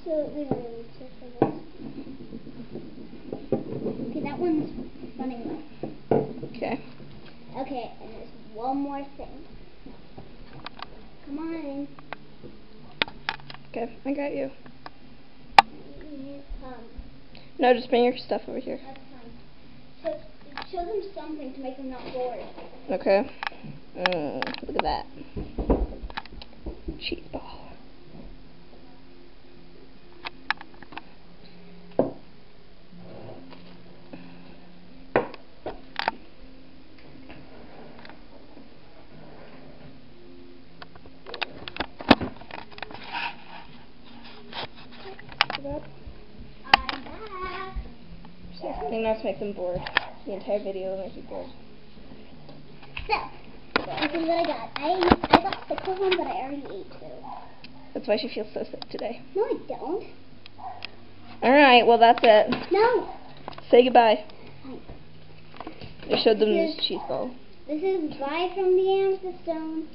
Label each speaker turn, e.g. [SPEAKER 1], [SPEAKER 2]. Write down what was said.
[SPEAKER 1] absolutely rude for this. Okay, that one's running away.
[SPEAKER 2] Okay.
[SPEAKER 1] Okay, and there's one more thing. Come on.
[SPEAKER 2] Okay, I got you.
[SPEAKER 1] Here come.
[SPEAKER 2] No, just bring your stuff over here.
[SPEAKER 1] That's fine. Show them something to make them not bored.
[SPEAKER 2] Okay. Look at that. Cheese ball.
[SPEAKER 1] I'm back.
[SPEAKER 2] Say something not to make them bored. The entire video will make you bored.
[SPEAKER 1] So, this is what I got. I got 6 of them, but I already ate 2.
[SPEAKER 2] That's why she feels so sick today.
[SPEAKER 1] No, I don't.
[SPEAKER 2] Alright, well that's it.
[SPEAKER 1] No.
[SPEAKER 2] Say goodbye.
[SPEAKER 1] Fine.
[SPEAKER 2] I showed them this cheese ball.
[SPEAKER 1] This is bye from the Amethyst Stone.